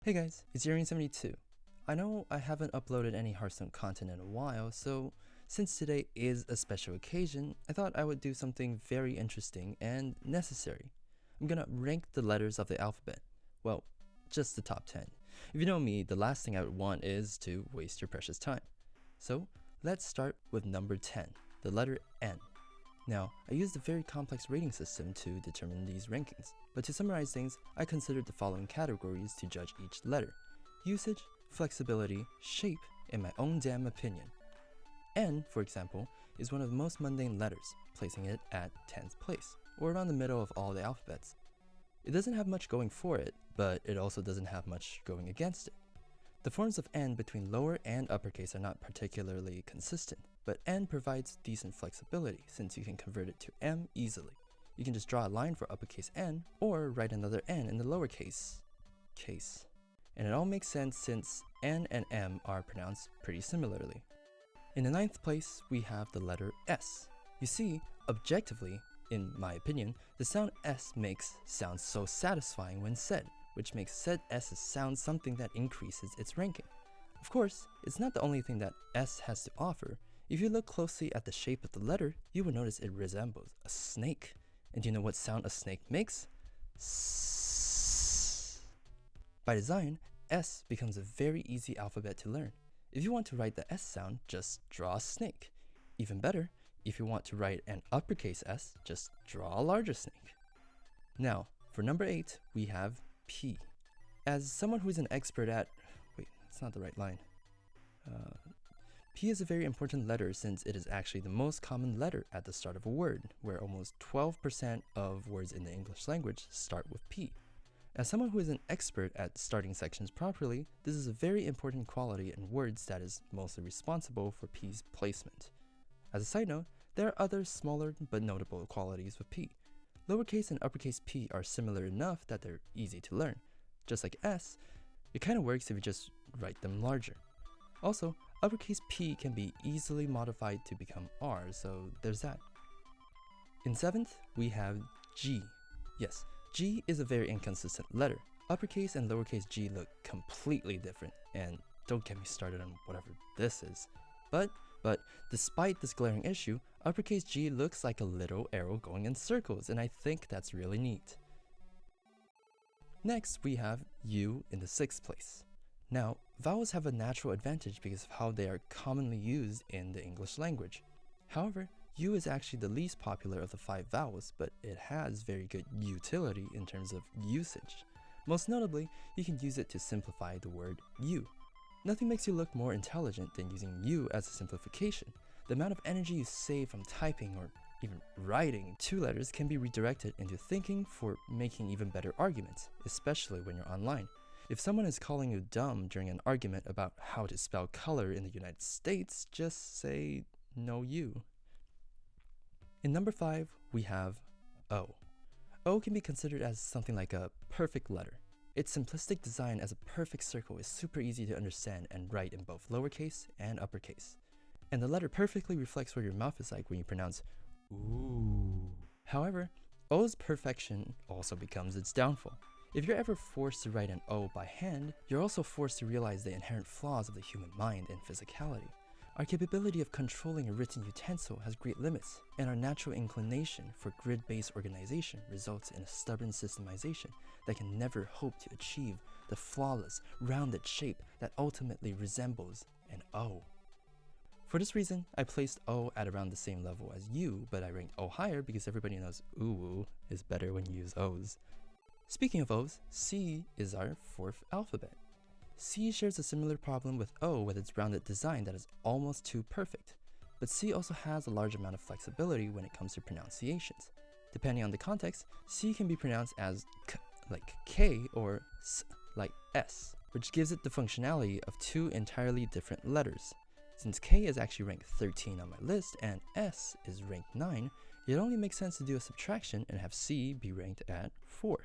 Hey guys, it's Yuri72. I know I haven't uploaded any Hearthstone content in a while, so since today is a special occasion, I thought I would do something very interesting and necessary. I'm gonna rank the letters of the alphabet. Well, just the top 10. If you know me, the last thing I would want is to waste your precious time. So let's start with number 10, the letter N. Now, I used a very complex rating system to determine these rankings, but to summarize things, I considered the following categories to judge each letter: usage, flexibility, shape, and my own damn opinion. N, for example, is one of the most mundane letters, placing it at 10th place, or around the middle of all the alphabets. It doesn't have much going for it, but it also doesn't have much going against it. The forms of N between lower and uppercase are not particularly consistent, but N provides decent flexibility since you can convert it to M easily. You can just draw a line for uppercase N or write another N in the lowercase case. And it all makes sense since N and M are pronounced pretty similarly. In the 9th place, we have the letter S. You see, objectively, in my opinion, the sound S makes sounds so satisfying when said, which makes said S's sound something that increases its ranking. Of course, it's not the only thing that S has to offer. If you look closely at the shape of the letter, you will notice it resembles a snake. And do you know what sound a snake makes? S. By design, S becomes a very easy alphabet to learn. If you want to write the S sound, just draw a snake. Even better, if you want to write an uppercase S, just draw a larger snake. Now, for number 8, we have P. As someone who is an expert at... Wait, that's not the right line. P is a very important letter since it is actually the most common letter at the start of a word, where almost 12% of words in the English language start with P. As someone who is an expert at starting sections properly, this is a very important quality in words that is mostly responsible for P's placement. As a side note, there are other smaller but notable qualities with P. Lowercase and uppercase P are similar enough that they're easy to learn. Just like S, it kind of works if you just write them larger. Also, uppercase P can be easily modified to become R, so there's that. In 7th, we have G. Yes, G is a very inconsistent letter. Uppercase and lowercase g look completely different, and don't get me started on whatever this is. But despite this glaring issue, uppercase G looks like a little arrow going in circles, and I think that's really neat. Next, we have U in the 6th place. Now, vowels have a natural advantage because of how they are commonly used in the English language. However, U is actually the least popular of the 5 vowels, but it has very good utility in terms of usage. Most notably, you can use it to simplify the word you. Nothing makes you look more intelligent than using you as a simplification. The amount of energy you save from typing or even writing 2 letters can be redirected into thinking for making even better arguments, especially when you're online. If someone is calling you dumb during an argument about how to spell color in the United States, just say no you. In number 5, we have O. O can be considered as something like a perfect letter. Its simplistic design as a perfect circle is super easy to understand and write in both lowercase and uppercase. And the letter perfectly reflects where your mouth is like when you pronounce ooh. However, O's perfection also becomes its downfall. If you're ever forced to write an O by hand, you're also forced to realize the inherent flaws of the human mind and physicality. Our capability of controlling a written utensil has great limits, and our natural inclination for grid-based organization results in a stubborn systemization that can never hope to achieve the flawless, rounded shape that ultimately resembles an O. For this reason, I placed O at around the same level as U, but I ranked O higher because everybody knows ooh is better when you use O's. Speaking of O's, C is our 4th alphabet. C shares a similar problem with O with its rounded design that is almost too perfect. But C also has a large amount of flexibility when it comes to pronunciations. Depending on the context, C can be pronounced as K like K or S like S, which gives it the functionality of 2 entirely different letters. Since K is actually ranked 13 on my list and S is ranked 9, it only makes sense to do a subtraction and have C be ranked at 4.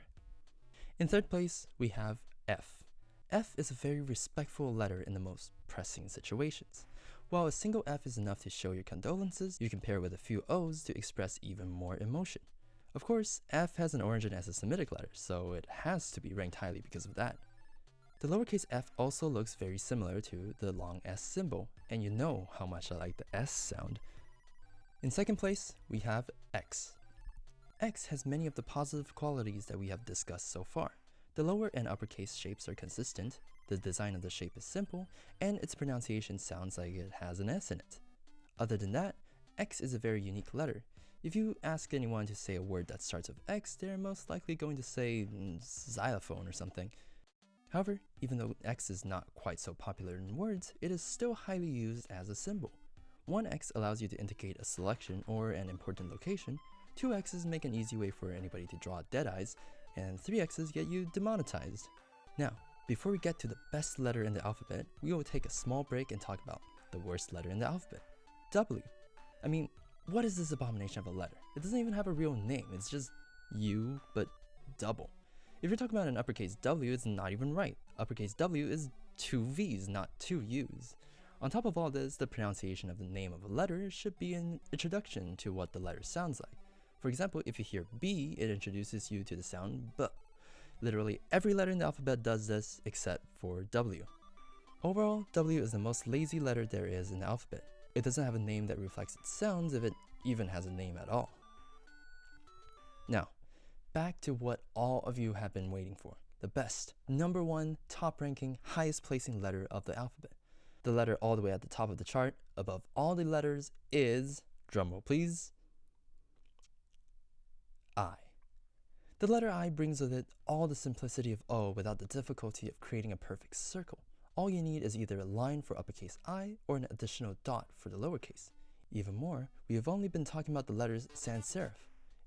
In 3rd place, we have F. F is a very respectful letter in the most pressing situations. While a single F is enough to show your condolences, you can pair it with a few O's to express even more emotion. Of course, F has an origin as a Semitic letter, so it has to be ranked highly because of that. The lowercase f also looks very similar to the long S symbol, and you know how much I like the S sound. In second place, we have X. X has many of the positive qualities that we have discussed so far. The lower and uppercase shapes are consistent, the design of the shape is simple, and its pronunciation sounds like it has an S in it. Other than that, X is a very unique letter. If you ask anyone to say a word that starts with X, they're most likely going to say xylophone or something. However, even though X is not quite so popular in words, it is still highly used as a symbol. One X allows you to indicate a selection or an important location, two X's make an easy way for anybody to draw dead eyes, and three X's get you demonetized. Now, before we get to the best letter in the alphabet, we will take a small break and talk about the worst letter in the alphabet, W. I mean, what is this abomination of a letter? It doesn't even have a real name, it's just U, but double. If you're talking about an uppercase W, it's not even right. Uppercase W is two V's, not two U's. On top of all this, the pronunciation of the name of a letter should be an introduction to what the letter sounds like. For example, if you hear B, it introduces you to the sound B. Literally every letter in the alphabet does this except for W. Overall, W is the most lazy letter there is in the alphabet. It doesn't have a name that reflects its sounds if it even has a name at all. Now, back to what all of you have been waiting for. The best, number one, top ranking, highest placing letter of the alphabet. The letter all the way at the top of the chart, above all the letters, is, drumroll please, I. The letter I brings with it all the simplicity of O without the difficulty of creating a perfect circle. All you need is either a line for uppercase I or an additional dot for the lowercase. Even more, we have only been talking about the letters sans serif.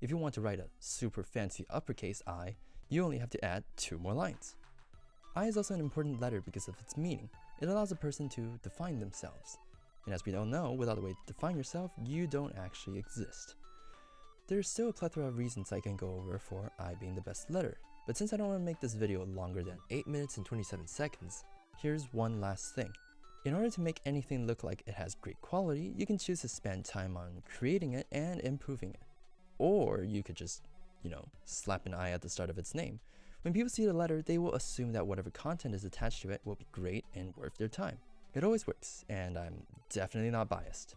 If you want to write a super fancy uppercase I, you only have to add 2 more lines. I is also an important letter because of its meaning. It allows a person to define themselves. And as we all know, without a way to define yourself, you don't actually exist. There's still a plethora of reasons I can go over for I being the best letter, but since I don't want to make this video longer than 8 minutes and 27 seconds, here's one last thing. In order to make anything look like it has great quality, you can choose to spend time on creating it and improving it. Or you could just, slap an I at the start of its name. When people see the letter, they will assume that whatever content is attached to it will be great and worth their time. It always works, and I'm definitely not biased.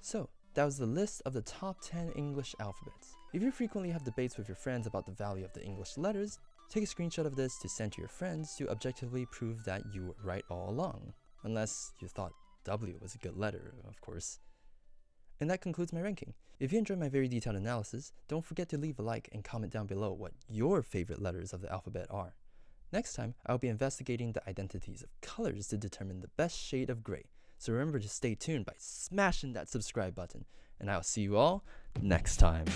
So, that was the list of the top 10 English alphabets. If you frequently have debates with your friends about the value of the English letters, take a screenshot of this to send to your friends to objectively prove that you were right all along. Unless you thought W was a good letter, of course. And that concludes my ranking. If you enjoyed my very detailed analysis, don't forget to leave a like and comment down below what your favorite letters of the alphabet are. Next time, I'll be investigating the identities of colors to determine the best shade of gray. So remember to stay tuned by smashing that subscribe button, and I'll see you all next time.